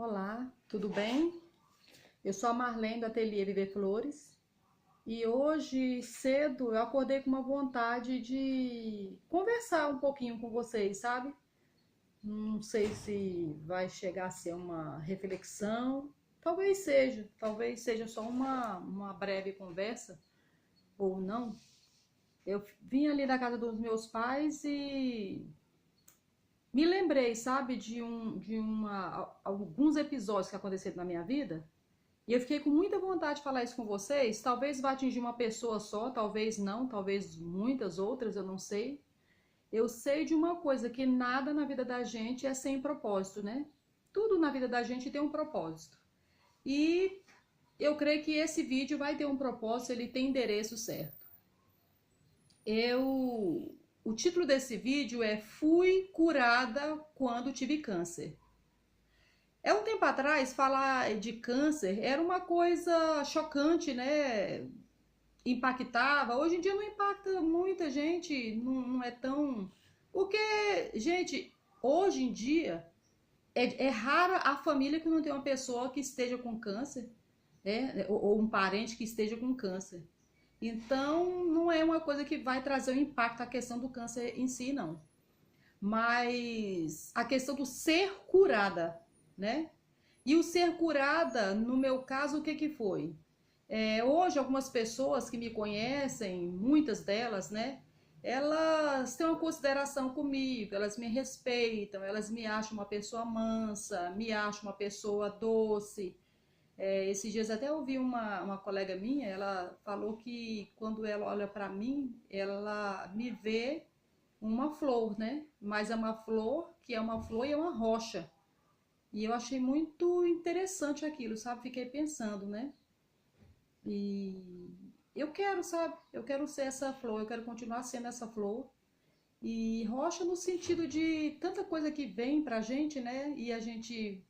Olá, tudo bem? Eu sou a Marlene do Ateliê Viver Flores e hoje cedo eu acordei com uma vontade de conversar um pouquinho com vocês, sabe? Não sei se vai chegar a ser uma reflexão, talvez seja só uma breve conversa ou não. Eu vim ali da casa dos meus pais e me lembrei, sabe, alguns episódios que aconteceram na minha vida. E eu fiquei com muita vontade de falar isso com vocês. Talvez vá atingir uma pessoa só, talvez não, talvez muitas outras, eu não sei. Eu sei de uma coisa, que nada na vida da gente é sem propósito, né? Tudo na vida da gente tem um propósito. E eu creio que esse vídeo vai ter um propósito, ele tem endereço certo. O título desse vídeo é Fui curada quando tive câncer. É um tempo atrás, falar de câncer era uma coisa chocante, né? Impactava. Hoje em dia não impacta muita gente, não é tão. Porque, gente, hoje em dia é rara a família que não tem uma pessoa que esteja com câncer, né? Ou um parente que esteja com câncer. Então, não é uma coisa que vai trazer um impacto à questão do câncer em si, não. Mas a questão do ser curada, né? E o ser curada, no meu caso, o que que foi? Hoje, algumas pessoas que me conhecem, muitas delas, né? Elas têm uma consideração comigo, elas me respeitam, elas me acham uma pessoa mansa, me acham uma pessoa doce. Esses dias até ouvi uma colega minha, ela falou que quando ela olha para mim, ela me vê uma flor, né? Mas é uma flor que é uma flor e é uma rocha. E eu achei muito interessante aquilo, sabe? Fiquei pensando, né? E eu quero, sabe? Eu quero ser essa flor, eu quero continuar sendo essa flor. E rocha no sentido de tanta coisa que vem pra gente, né? E a gente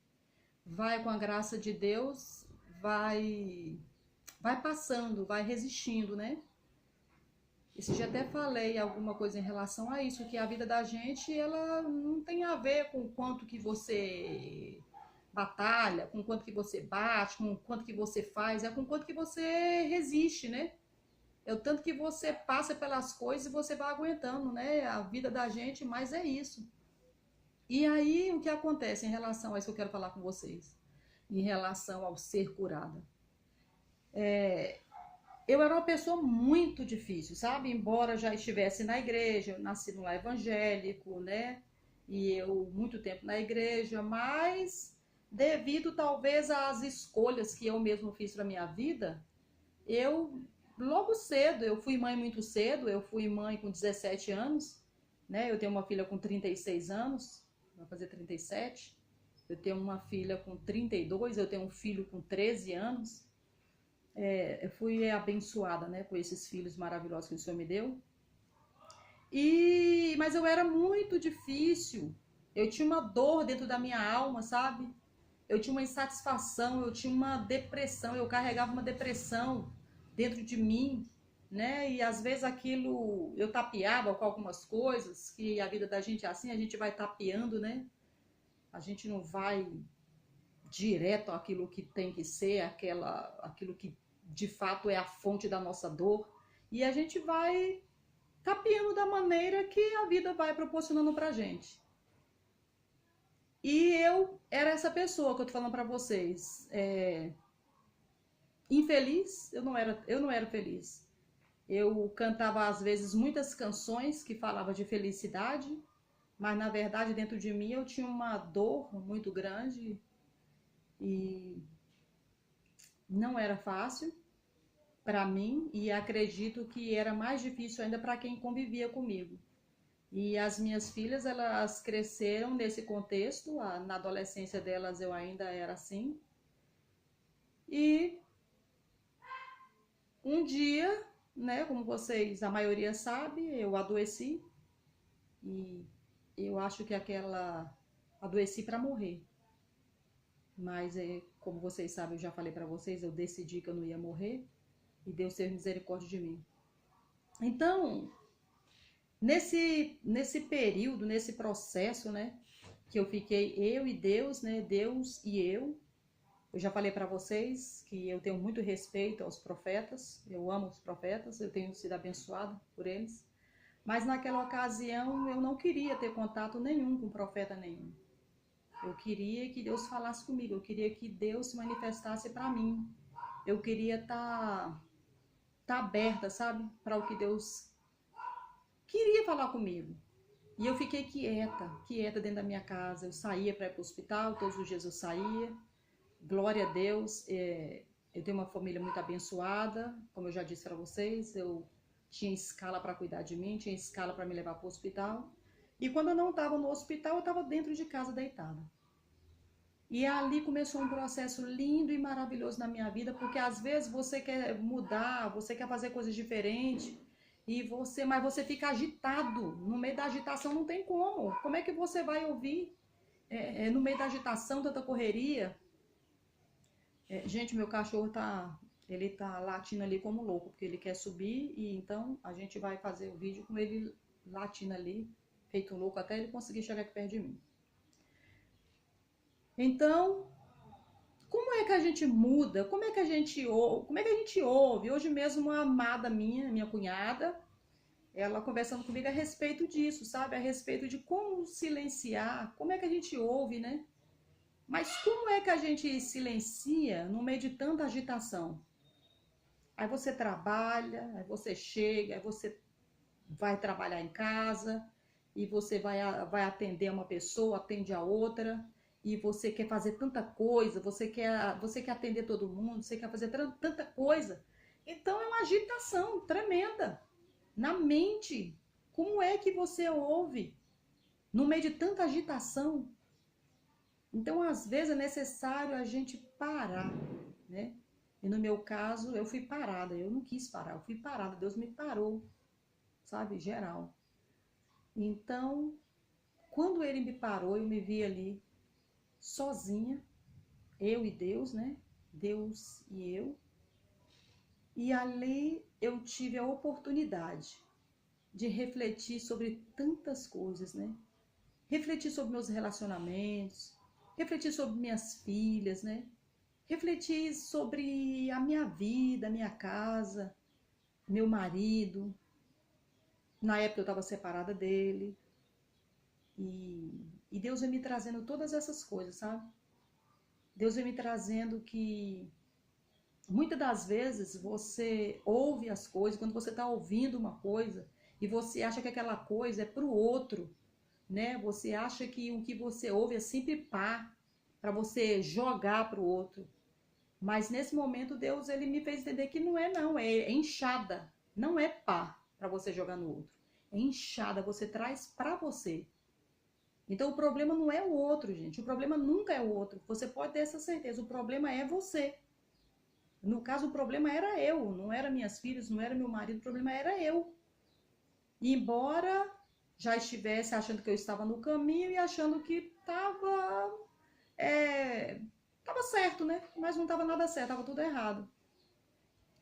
vai com a graça de Deus, vai passando, vai resistindo, né? Esse dia até falei alguma coisa em relação a isso, que a vida da gente, ela não tem a ver com o quanto que você batalha, com o quanto que você bate, com o quanto que você faz, é com o quanto que você resiste, né? É o tanto que você passa pelas coisas e você vai aguentando, né? A vida da gente, mas é isso. E aí, o que acontece em relação a isso que eu quero falar com vocês? Em relação ao ser curada. Eu era uma pessoa muito difícil, sabe? Embora já estivesse na igreja, eu nasci no lar evangélico, né? E eu muito tempo na igreja, mas devido talvez às escolhas que eu mesmo fiz para minha vida, eu logo cedo, eu fui mãe muito cedo, eu fui mãe com 17 anos, né? Eu tenho uma filha com 36 anos, vai fazer 37. Eu tenho uma filha com 32, eu tenho um filho com 13 anos. Eu fui abençoada, né, com esses filhos maravilhosos que o Senhor me deu. Mas eu era muito difícil. Eu tinha uma dor dentro da minha alma, sabe? Eu tinha uma insatisfação, eu tinha uma depressão, eu carregava uma depressão dentro de mim, né? E às vezes aquilo eu tapeava com algumas coisas, que a vida da gente é assim, a gente vai tapeando, né? A gente não vai direto àquilo que tem que ser, aquilo que de fato é a fonte da nossa dor. E a gente vai tapeando da maneira que a vida vai proporcionando pra gente. E eu era essa pessoa que eu tô falando pra vocês. Infeliz, eu não era feliz. Eu cantava às vezes muitas canções que falavam de felicidade, mas na verdade dentro de mim eu tinha uma dor muito grande e não era fácil para mim, e acredito que era mais difícil ainda para quem convivia comigo. E as minhas filhas, elas cresceram nesse contexto, na adolescência delas eu ainda era assim. E um dia, né, como vocês, a maioria sabe, eu adoeci e eu acho que adoeci para morrer. Mas como vocês sabem, eu já falei para vocês, eu decidi que eu não ia morrer e Deus teve misericórdia de mim. Então, nesse período, nesse processo, né, que eu fiquei eu e Deus, né? Deus e eu. Eu já falei para vocês que eu tenho muito respeito aos profetas, eu amo os profetas, eu tenho sido abençoada por eles. Mas naquela ocasião eu não queria ter contato nenhum com profeta nenhum. Eu queria que Deus falasse comigo, eu queria que Deus se manifestasse para mim. Eu queria tá aberta, sabe? Para o que Deus queria falar comigo. E eu fiquei quieta dentro da minha casa. Eu saía para ir para o hospital, todos os dias eu saía. Glória a Deus, eu tenho uma família muito abençoada, como eu já disse para vocês, eu tinha escala para cuidar de mim, tinha escala para me levar para o hospital. E quando eu não estava no hospital, eu estava dentro de casa deitada. E ali começou um processo lindo e maravilhoso na minha vida, porque às vezes você quer mudar, você quer fazer coisas diferentes, mas você fica agitado. No meio da agitação não tem como. Como é que você vai ouvir no meio da agitação, tanta correria? Gente, meu cachorro ele tá latindo ali como louco, porque ele quer subir e então a gente vai fazer o vídeo com ele latindo ali, feito um louco, até ele conseguir chegar aqui perto de mim. Então, como é que a gente muda? Como é que a gente ouve? Hoje mesmo uma amada minha cunhada, ela conversando comigo a respeito disso, sabe? A respeito de como silenciar, como é que a gente ouve, né? Mas como é que a gente silencia no meio de tanta agitação? Aí você trabalha, aí você chega, aí você vai trabalhar em casa, e você vai atender uma pessoa, atende a outra, e você quer fazer tanta coisa, você quer atender todo mundo, você quer fazer tanta coisa. Então é uma agitação tremenda na mente. Como é que você ouve no meio de tanta agitação? Então, às vezes, é necessário a gente parar, né? E no meu caso, eu fui parada, eu não quis parar, eu fui parada, Deus me parou, sabe? Geral. Então, quando ele me parou, eu me vi ali sozinha, eu e Deus, né? Deus e eu. E ali eu tive a oportunidade de refletir sobre tantas coisas, né? Refletir sobre meus relacionamentos, refletir sobre minhas filhas, né? Refletir sobre a minha vida, a minha casa, meu marido. Na época eu estava separada dele. E Deus vem me trazendo todas essas coisas, sabe? Deus vem me trazendo que muitas das vezes você ouve as coisas, quando você está ouvindo uma coisa e você acha que aquela coisa é para o outro, né? Você acha que o que você ouve é sempre pá, para você jogar para o outro. Mas nesse momento Deus ele me fez entender que não, é enxada, não é pá para você jogar no outro. É enxada, você traz para você. Então o problema não é o outro, gente. O problema nunca é o outro. Você pode ter essa certeza. O problema é você. No caso, o problema era eu, não era minhas filhas, não era meu marido, o problema era eu. E embora já estivesse achando que eu estava no caminho e achando que tava certo, né? Mas não estava nada certo, estava tudo errado.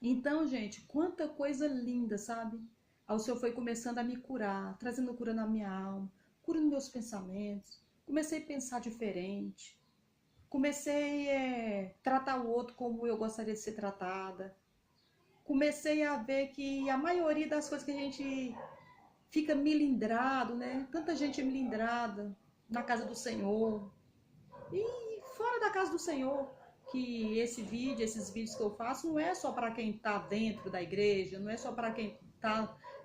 Então, gente, quanta coisa linda, sabe? O Senhor foi começando a me curar, trazendo cura na minha alma, cura nos meus pensamentos. Comecei a pensar diferente. Comecei a tratar o outro como eu gostaria de ser tratada. Comecei a ver que a maioria das coisas que a gente fica milindrado, né? Tanta gente milindrada na casa do Senhor e fora da casa do Senhor. Que esses vídeos que eu faço não é só para quem está dentro da igreja, não é só para quem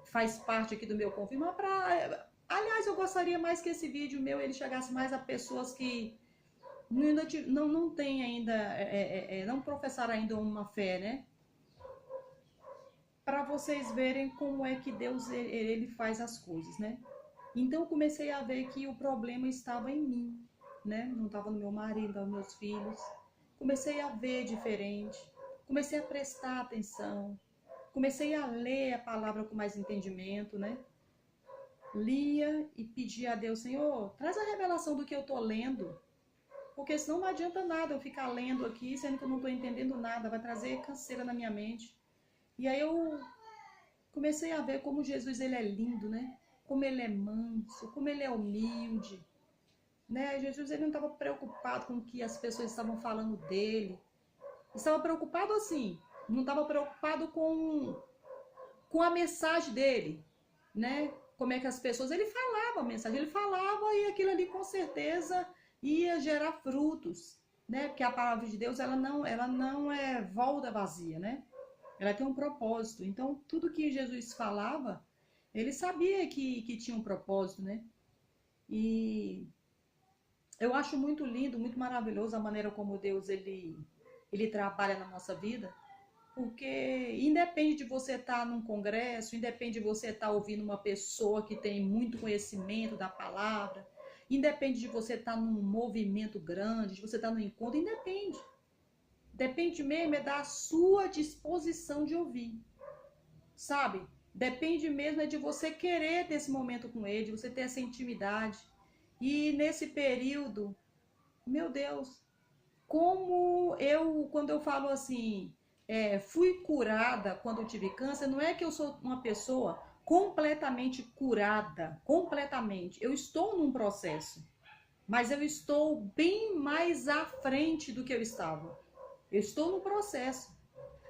faz parte aqui do meu convívio, mas para... Aliás, eu gostaria mais que esse vídeo meu ele chegasse mais a pessoas que não tem ainda, não professaram ainda uma fé, né? Para vocês verem como é que Deus ele faz as coisas, né? Então eu comecei a ver que o problema estava em mim, né? Não estava no meu marido, nos meus filhos. Comecei a ver diferente, comecei a prestar atenção, comecei a ler a palavra com mais entendimento, né? Lia e pedia a Deus, Senhor, traz a revelação do que eu tô lendo, porque senão não adianta nada eu ficar lendo aqui, sendo que eu não tô entendendo nada, vai trazer canseira na minha mente. E aí eu comecei a ver como Jesus ele é lindo, né? Como ele é manso, como ele é humilde, né? Jesus ele não estava preocupado com o que as pessoas estavam falando dele. Estava preocupado assim, não estava preocupado com a mensagem dele, né? Como é que as pessoas, ele falava a mensagem, ele falava e aquilo ali com certeza ia gerar frutos, né? Porque a palavra de Deus ela não é volta vazia, né? Ela tem um propósito. Então, tudo que Jesus falava, ele sabia que tinha um propósito, né? E eu acho muito lindo, muito maravilhoso a maneira como Deus ele trabalha na nossa vida, porque independe de você estar num congresso, independe de você estar ouvindo uma pessoa que tem muito conhecimento da palavra, independe de você estar num movimento grande, de você estar num encontro, independe. Depende mesmo é da sua disposição de ouvir, sabe? Depende mesmo é de você querer ter esse momento com ele, de você ter essa intimidade. E nesse período, meu Deus, quando eu falo assim, fui curada quando eu tive câncer, não é que eu sou uma pessoa completamente curada, completamente. Eu estou num processo, mas eu estou bem mais à frente do que eu estava. Eu estou no processo.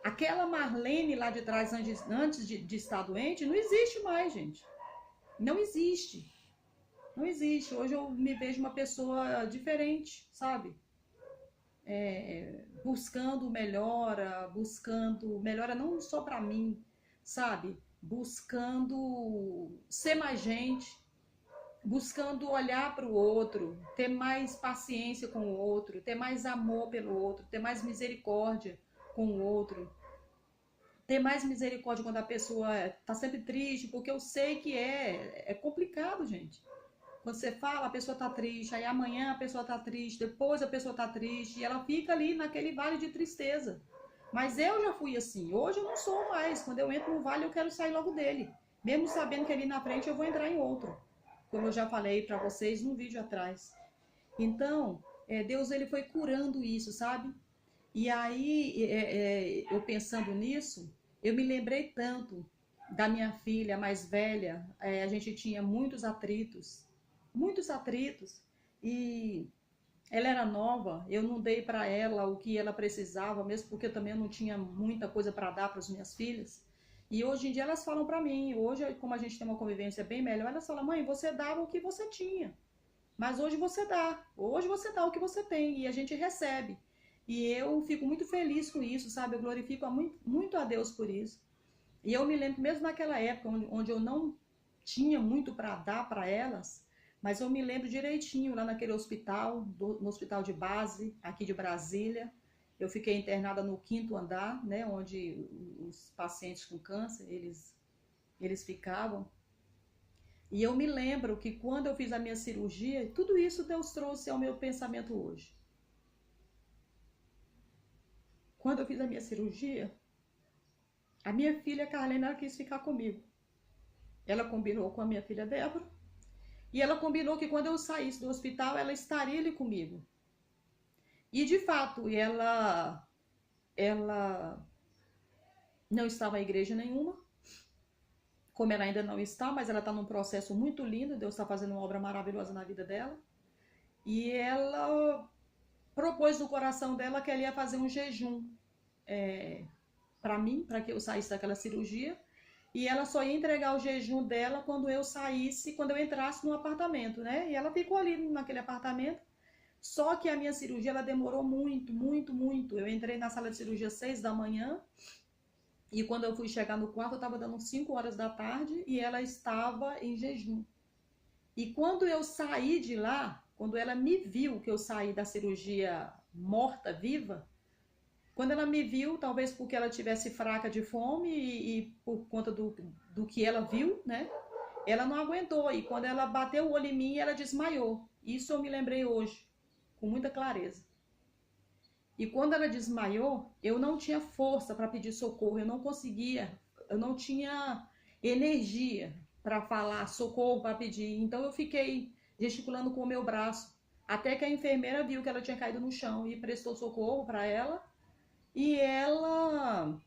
Aquela Marlene lá de trás, antes de estar doente, não existe mais, gente. Não existe. Não existe. Hoje eu me vejo uma pessoa diferente, sabe? Buscando melhora não só para mim, sabe? Buscando ser mais gente, buscando olhar para o outro, ter mais paciência com o outro, ter mais amor pelo outro, ter mais misericórdia com o outro, ter mais misericórdia quando a pessoa está sempre triste, porque eu sei que é complicado, gente. Quando você fala, a pessoa tá triste, aí amanhã a pessoa tá triste, depois a pessoa tá triste, e ela fica ali naquele vale de tristeza. Mas eu já fui assim, hoje eu não sou mais. Quando eu entro no vale, eu quero sair logo dele. Mesmo sabendo que ali na frente eu vou entrar em outro. Como eu já falei para vocês num vídeo atrás. Então, Deus ele foi curando isso, sabe? E aí, eu pensando nisso, eu me lembrei tanto da minha filha mais velha. A gente tinha muitos atritos, e ela era nova, eu não dei para ela o que ela precisava, mesmo porque eu também não tinha muita coisa para dar para as minhas filhas. E hoje em dia elas falam para mim, hoje como a gente tem uma convivência bem melhor, elas falam: mãe, você dava o que você tinha, mas hoje você dá o que você tem e a gente recebe. E eu fico muito feliz com isso, sabe? Eu glorifico muito, muito a Deus por isso. E eu me lembro, mesmo naquela época onde eu não tinha muito para dar para elas, mas eu me lembro direitinho lá naquele hospital, no hospital de base, aqui de Brasília. Eu fiquei internada no 5º andar, né, onde os pacientes com câncer, eles ficavam. E eu me lembro que quando eu fiz a minha cirurgia, tudo isso Deus trouxe ao meu pensamento hoje. Quando eu fiz a minha cirurgia, a minha filha Carlene, ela quis ficar comigo. Ela combinou com a minha filha Débora, e ela combinou que quando eu saísse do hospital, ela estaria ali comigo. E de fato, ela não estava em igreja nenhuma, como ela ainda não está, mas ela está num processo muito lindo, Deus está fazendo uma obra maravilhosa na vida dela. E ela propôs no coração dela que ela ia fazer um jejum para mim, para que eu saísse daquela cirurgia. E ela só ia entregar o jejum dela quando eu saísse, quando eu entrasse no apartamento, né? E ela ficou ali naquele apartamento. Só que a minha cirurgia, ela demorou muito, muito, muito. Eu entrei na sala de cirurgia às 6 da manhã. E quando eu fui chegar no quarto, eu estava dando 5 horas da tarde e ela estava em jejum. E quando eu saí de lá, quando ela me viu que eu saí da cirurgia morta, viva, quando ela me viu, talvez porque ela tivesse fraca de fome e por conta do que ela viu, né? Ela não aguentou. E quando ela bateu o olho em mim, ela desmaiou. Isso eu me lembrei hoje, com muita clareza. E quando ela desmaiou, eu não tinha força para pedir socorro, eu não conseguia, eu não tinha energia para falar socorro, para pedir. Então eu fiquei gesticulando com o meu braço, até que a enfermeira viu que ela tinha caído no chão e prestou socorro para ela. E ela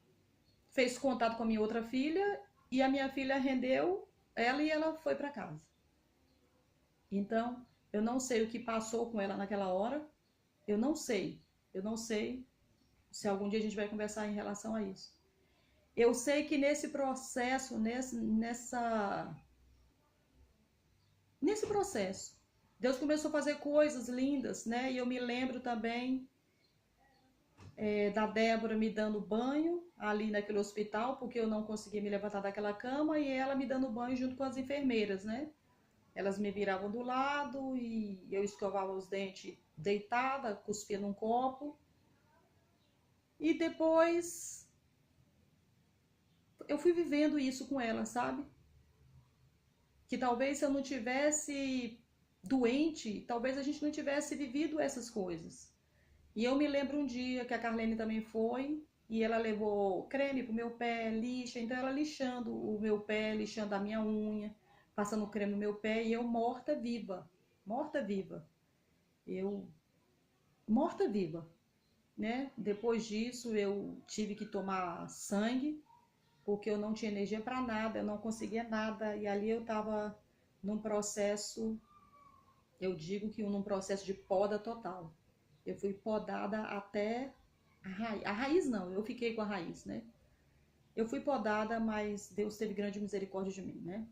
fez contato com a minha outra filha e a minha filha rendeu ela e ela foi para casa. Então, Eu não sei o que passou com ela naquela hora. Eu não sei. Eu não sei se algum dia a gente vai conversar em relação a isso. Eu sei que nesse processo, nesse processo, Deus começou a fazer coisas lindas, né? E eu me lembro também da Débora me dando banho ali naquele hospital, porque eu não conseguia me levantar daquela cama, e ela me dando banho junto com as enfermeiras, né? Elas me viravam do lado e eu escovava os dentes deitada, cuspia num copo. E depois eu fui vivendo isso com ela, sabe? Que talvez se eu não tivesse doente, talvez a gente não tivesse vivido essas coisas. E eu me lembro um dia que a Carlene também foi e ela levou creme pro meu pé, lixa, então ela lixando o meu pé, lixando a minha unha, passando creme no meu pé e eu morta viva. Eu morta viva, né? Depois disso eu tive que tomar sangue porque eu não tinha energia para nada, eu não conseguia nada e ali eu estava num processo, eu digo que num processo de poda total. Eu fui podada até a raiz não, eu fiquei com a raiz, né? Eu fui podada, mas Deus teve grande misericórdia de mim, né?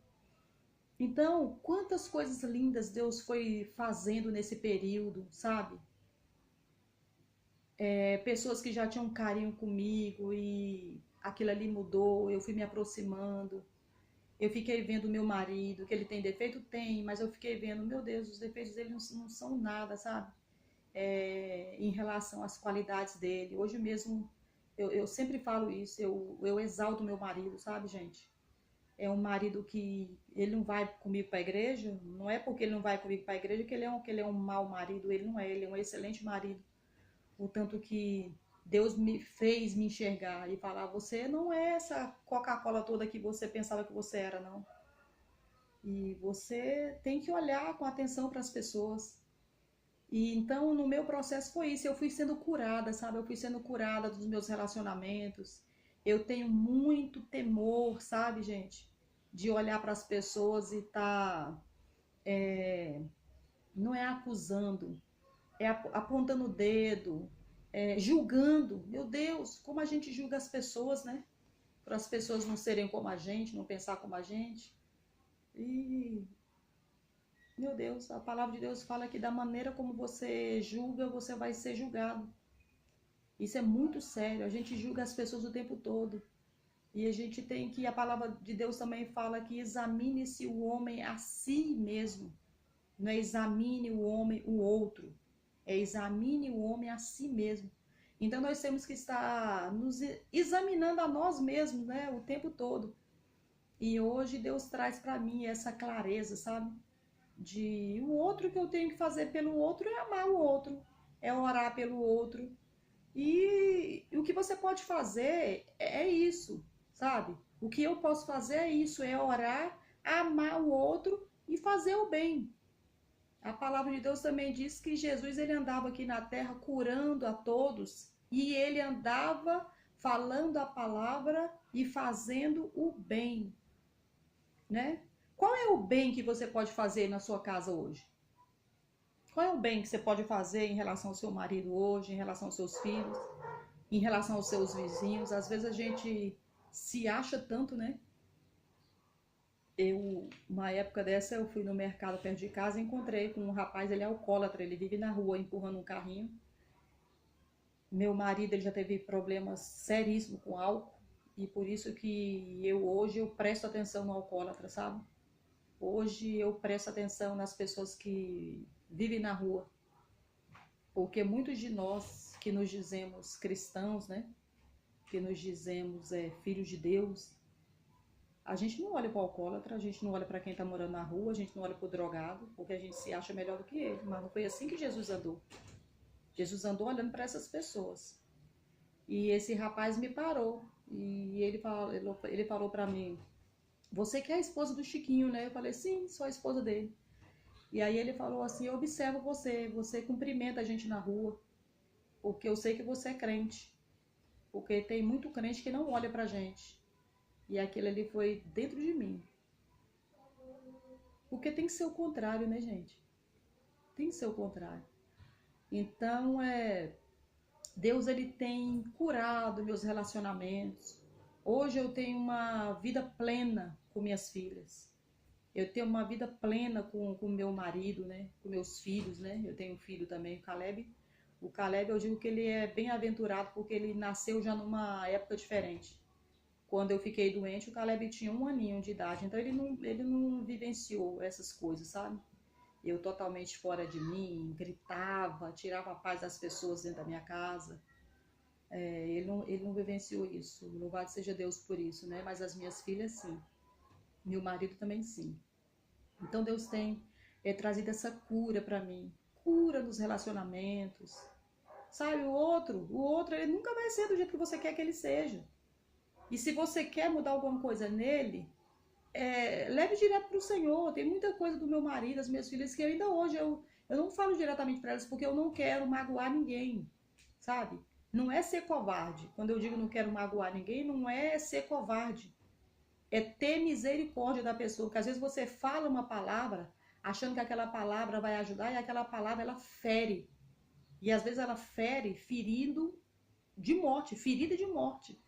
Então, quantas coisas lindas Deus foi fazendo nesse período, sabe? Pessoas que já tinham um carinho comigo e aquilo ali mudou, eu fui me aproximando. Eu fiquei vendo o meu marido, que ele tem defeito? Tem, mas eu fiquei vendo, meu Deus, os defeitos dele não são nada, sabe? Em relação às qualidades dele. Hoje mesmo, eu sempre falo isso, eu exalto meu marido, sabe, gente? É um marido que ele não vai comigo para a igreja, não é porque ele não vai comigo para a igreja que ele é um mau marido, ele não é, ele é um excelente marido. O tanto que Deus me fez me enxergar e falar, você não é essa Coca-Cola toda que você pensava que você era, não. E você tem que olhar com atenção para as pessoas. E então, no meu processo foi isso, eu fui sendo curada, sabe? Eu fui sendo curada dos meus relacionamentos. Eu tenho muito temor, sabe, gente? De olhar para as pessoas e tá, não é acusando, é apontando o dedo, julgando. Meu Deus, como a gente julga as pessoas, né? Para as pessoas não serem como a gente, não pensar como a gente. E, meu Deus, a palavra de Deus fala que da maneira como você julga, você vai ser julgado. Isso é muito sério, a gente julga as pessoas o tempo todo. E a gente tem que, a palavra de Deus também fala que examine-se o homem a si mesmo. Não é examine o homem o outro, é examine o homem a si mesmo. Então nós temos que estar nos examinando a nós mesmos, né, o tempo todo. E hoje Deus traz para mim essa clareza, sabe? De o outro que eu tenho que fazer pelo outro é amar o outro, é orar pelo outro. E o que você pode fazer é isso, sabe? O que eu posso fazer é isso, é orar, amar o outro e fazer o bem. A palavra de Deus também diz que Jesus ele andava aqui na terra curando a todos e ele andava falando a palavra e fazendo o bem, né? Qual é o bem que você pode fazer na sua casa hoje? Qual é o bem que você pode fazer em relação ao seu marido hoje, em relação aos seus filhos, em relação aos seus vizinhos? Às vezes a gente se acha tanto, né? Uma época dessa, eu fui no mercado perto de casa e encontrei com um rapaz, ele é alcoólatra, ele vive na rua empurrando um carrinho. Meu marido, ele já teve problemas seríssimos com álcool e por isso que hoje eu presto atenção no alcoólatra, sabe? Hoje eu presto atenção nas pessoas que vivem na rua, porque muitos de nós que nos dizemos cristãos, né? Que nos dizemos filhos de Deus, a gente não olha para o alcoólatra, a gente não olha para quem está morando na rua, a gente não olha para o drogado, porque a gente se acha melhor do que ele. Mas não foi assim que Jesus andou. Jesus andou olhando para essas pessoas. E esse rapaz me parou. E ele falou para mim, você que é a esposa do Chiquinho, né? Eu falei, sim, sou a esposa dele. E aí ele falou assim, eu observo você cumprimenta a gente na rua, porque eu sei que você é crente. Porque tem muito crente que não olha pra gente. E aquilo ali foi dentro de mim. Porque tem que ser o contrário, né, gente? tem que ser o contrário. Então, Deus, ele tem curado meus relacionamentos. Hoje eu tenho uma vida plena com minhas filhas. Eu tenho uma vida plena com meu marido, né? Com meus filhos, né? Eu tenho um filho também, o Caleb. O Caleb, eu digo que ele é bem-aventurado porque ele nasceu já numa época diferente. Quando eu fiquei doente, o Caleb tinha 1 aninho de idade. Então ele não vivenciou essas coisas, sabe? Eu totalmente fora de mim, gritava, tirava a paz das pessoas dentro da minha casa. Ele não vivenciou isso. Louvado seja Deus por isso, né? Mas as minhas filhas, sim. Meu marido também, sim. Então Deus tem trazido essa cura para mim. Cura nos relacionamentos. Sabe, o outro, ele nunca vai ser do jeito que você quer que ele seja. E se você quer mudar alguma coisa nele, leve direto para o Senhor. Tem muita coisa do meu marido, das minhas filhas, que ainda hoje eu não falo diretamente para elas porque eu não quero magoar ninguém, sabe? Não é ser covarde. Quando eu digo não quero magoar ninguém, não é ser covarde. É ter misericórdia da pessoa. Porque às vezes você fala uma palavra achando que aquela palavra vai ajudar e aquela palavra ela fere. E às vezes ela fere ferindo de morte, ferida de morte.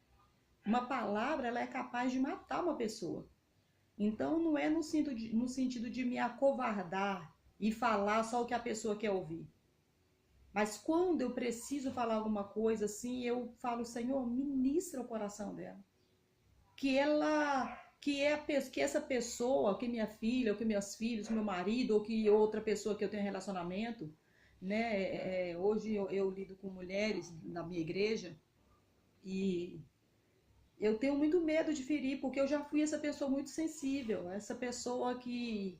Uma palavra ela é capaz de matar uma pessoa. Então não é no sentido de me acovardar e falar só o que a pessoa quer ouvir. Mas quando eu preciso falar alguma coisa assim, eu falo, Senhor, ministra o coração dela. Que essa pessoa, que minha filha, ou que meus filhos, meu marido, ou que outra pessoa que eu tenho relacionamento, né? Hoje eu lido com mulheres na minha igreja e eu tenho muito medo de ferir, porque eu já fui essa pessoa muito sensível, essa pessoa que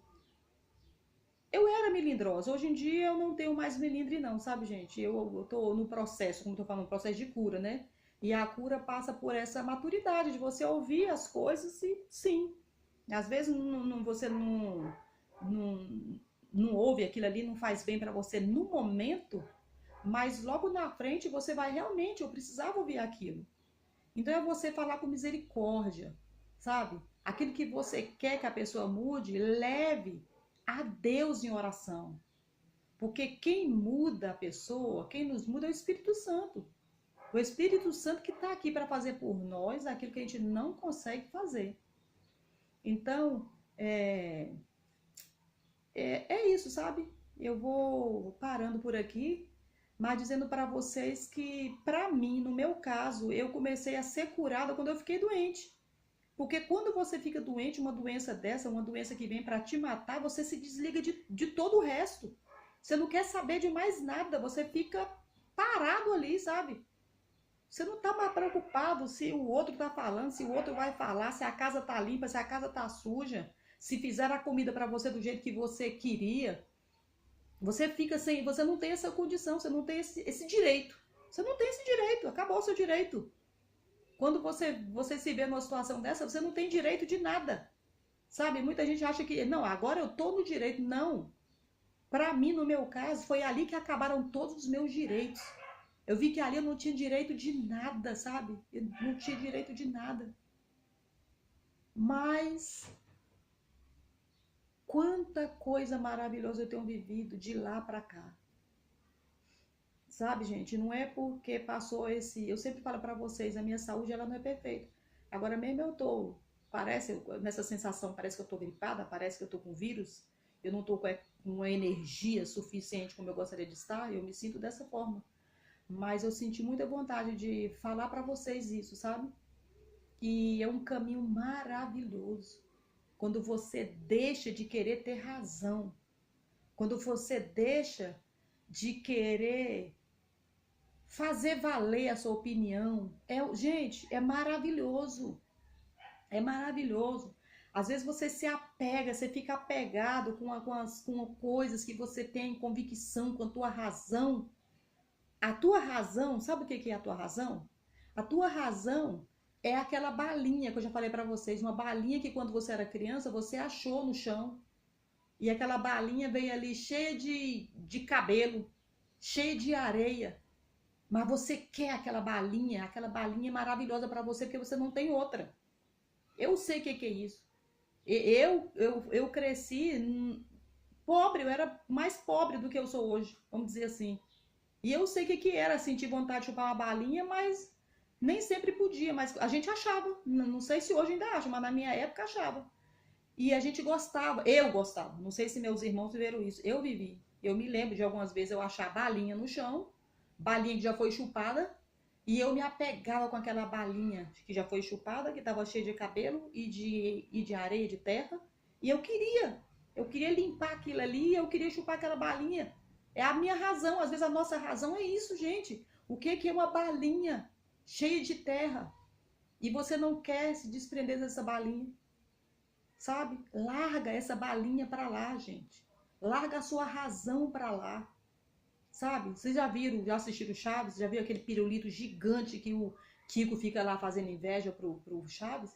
eu era melindrosa. Hoje em dia eu não tenho mais melindre não, sabe, gente? Eu tô no processo, como eu tô falando, processo de cura, né? E a cura passa por essa maturidade de você ouvir as coisas e sim. Às vezes você não ouve aquilo ali, não faz bem para você no momento, mas logo na frente você vai realmente, eu precisava ouvir aquilo. Então é você falar com misericórdia, sabe? Aquilo que você quer que a pessoa mude, leve a Deus em oração. Porque quem muda a pessoa, quem nos muda é o Espírito Santo. O Espírito Santo que está aqui para fazer por nós aquilo que a gente não consegue fazer. Então, é isso, sabe? Eu vou parando por aqui, mas dizendo para vocês que, para mim, no meu caso, eu comecei a ser curada quando eu fiquei doente. Porque quando você fica doente, uma doença dessa, uma doença que vem para te matar, você se desliga de todo o resto. Você não quer saber de mais nada, você fica parado ali, sabe? Você não tá mais preocupado se o outro tá falando, se o outro vai falar, se a casa tá limpa, se a casa tá suja, se fizeram a comida para você do jeito que você queria. Você fica sem, você não tem essa condição, você não tem esse direito. Você não tem esse direito, acabou o seu direito. Quando você se vê numa situação dessa, você não tem direito de nada. Sabe? Muita gente acha que, não, agora eu tô no direito. Não. Para mim, no meu caso, foi ali que acabaram todos os meus direitos. Eu vi que ali eu não tinha direito de nada, sabe? Eu não tinha direito de nada. Mas quanta coisa maravilhosa eu tenho vivido de lá para cá. Sabe, gente? Não é porque passou esse... Eu sempre falo para vocês, a minha saúde ela não é perfeita. Agora mesmo eu tô... Parece, nessa sensação, parece que eu tô gripada, parece que eu tô com vírus. Eu não tô com uma energia suficiente como eu gostaria de estar. Eu me sinto dessa forma. Mas eu senti muita vontade de falar para vocês isso, sabe? Que é um caminho maravilhoso. Quando você deixa de querer ter razão. Quando você deixa de querer fazer valer a sua opinião. Gente, é maravilhoso. É maravilhoso. Às vezes você se apega, você fica apegado com coisas que você tem convicção, com a tua razão. A tua razão, sabe o que é a tua razão? A tua razão é aquela balinha que eu já falei para vocês, uma balinha que quando você era criança você achou no chão. E aquela balinha veio ali cheia de cabelo, cheia de areia. Mas você quer aquela balinha é maravilhosa para você porque você não tem outra. Eu sei o que é isso. Eu cresci pobre, eu era mais pobre do que eu sou hoje, vamos dizer assim. E eu sei o que era sentir vontade de chupar uma balinha, mas nem sempre podia, mas a gente achava. Não sei se hoje ainda acha, mas na minha época achava. E a gente gostava, eu gostava. Não sei se meus irmãos viveram isso. Eu vivi. Eu me lembro de algumas vezes eu achar balinha no chão, balinha que já foi chupada, e eu me apegava com aquela balinha que já foi chupada, que estava cheia de cabelo e de areia, de terra. E eu queria limpar aquilo ali, eu queria chupar aquela balinha. É a minha razão, às vezes a nossa razão é isso, gente. O que é uma balinha cheia de terra? E você não quer se desprender dessa balinha, sabe? Larga essa balinha para lá, gente. Larga a sua razão para lá, sabe? Vocês já viram, já assistiram Chaves? Já viu aquele pirulito gigante que o Kiko fica lá fazendo inveja pro Chaves?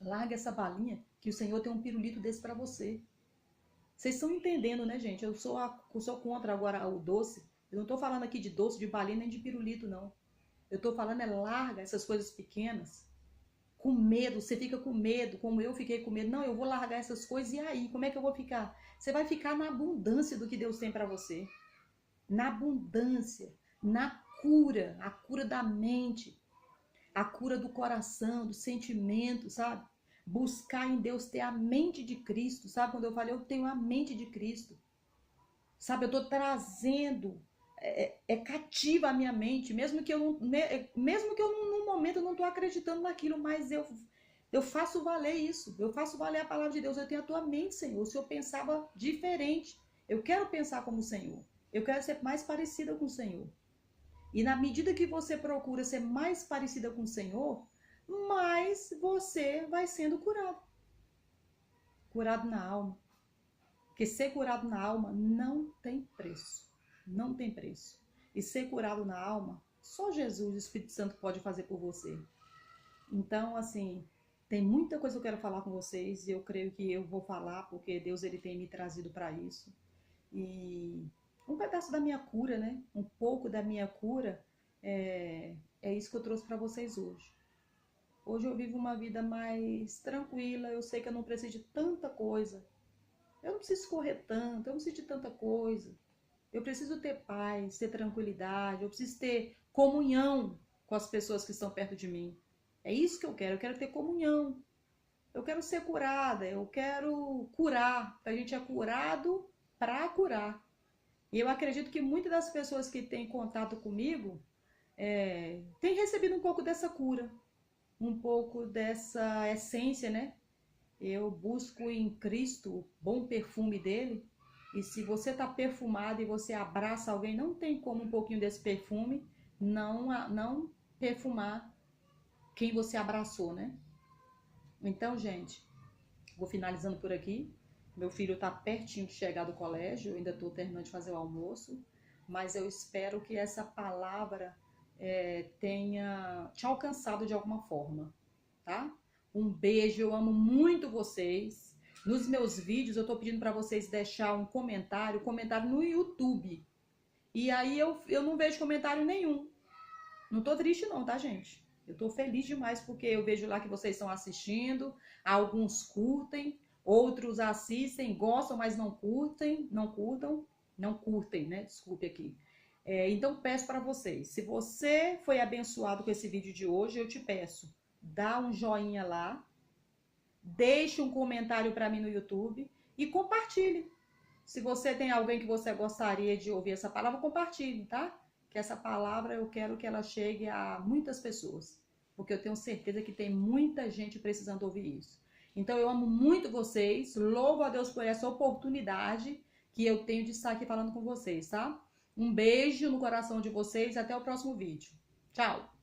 Larga essa balinha, que o Senhor tem um pirulito desse para você. Vocês estão entendendo, né, gente? Eu sou contra agora o doce. Eu não estou falando aqui de doce, de balinha, nem de pirulito, não. Eu estou falando larga essas coisas pequenas. Com medo, você fica com medo, como eu fiquei com medo. Não, eu vou largar essas coisas e aí, como é que eu vou ficar? Você vai ficar na abundância do que Deus tem para você. Na abundância, na cura, a cura da mente, a cura do coração, do sentimento, sabe? Buscar em Deus ter a mente de Cristo, sabe? Quando eu falei, eu tenho a mente de Cristo, sabe? Eu estou trazendo, cativa a minha mente, mesmo que eu no momento eu não estou acreditando naquilo, mas eu faço valer isso, eu faço valer a palavra de Deus. Eu tenho a tua mente, Senhor. Se eu pensava diferente, eu quero pensar como o Senhor, eu quero ser mais parecida com o Senhor. E na medida que você procura ser mais parecida com o Senhor, mais você vai sendo curado. Curado na alma. Porque ser curado na alma não tem preço. Não tem preço. E ser curado na alma, só Jesus, o Espírito Santo, pode fazer por você. Então, assim, tem muita coisa que eu quero falar com vocês. E eu creio que eu vou falar, porque Deus ele tem me trazido para isso. E um pedaço da minha cura, né? Um pouco da minha cura é isso que eu trouxe para vocês hoje. Hoje eu vivo uma vida mais tranquila, eu sei que eu não preciso de tanta coisa. Eu não preciso correr tanto, eu não preciso de tanta coisa. Eu preciso ter paz, ter tranquilidade, eu preciso ter comunhão com as pessoas que estão perto de mim. É isso que eu quero ter comunhão. Eu quero ser curada, eu quero curar. A gente é curado para curar. E eu acredito que muitas das pessoas que têm contato comigo têm recebido um pouco dessa cura. Um pouco dessa essência, né? Eu busco em Cristo o bom perfume dele. E se você está perfumado e você abraça alguém, não tem como um pouquinho desse perfume não perfumar quem você abraçou, né? Então, gente, vou finalizando por aqui. Meu filho está pertinho de chegar do colégio, eu ainda estou terminando de fazer o almoço. Mas eu espero que essa palavra tenha te alcançado de alguma forma, tá? Um beijo, eu amo muito vocês. Nos meus vídeos eu tô pedindo para vocês deixar um comentário no YouTube. E aí eu não vejo comentário nenhum. Não tô triste não, tá, gente? Eu tô feliz demais porque eu vejo lá que vocês estão assistindo, alguns curtem, outros assistem, gostam, mas não curtem, né? Desculpe aqui. Então peço para vocês, se você foi abençoado com esse vídeo de hoje, eu te peço, dá um joinha lá, deixe um comentário para mim no YouTube e compartilhe. Se você tem alguém que você gostaria de ouvir essa palavra, compartilhe, tá? Que essa palavra eu quero que ela chegue a muitas pessoas, porque eu tenho certeza que tem muita gente precisando ouvir isso. Então eu amo muito vocês, louvo a Deus por essa oportunidade que eu tenho de estar aqui falando com vocês, tá? Um beijo no coração de vocês, até o próximo vídeo. Tchau!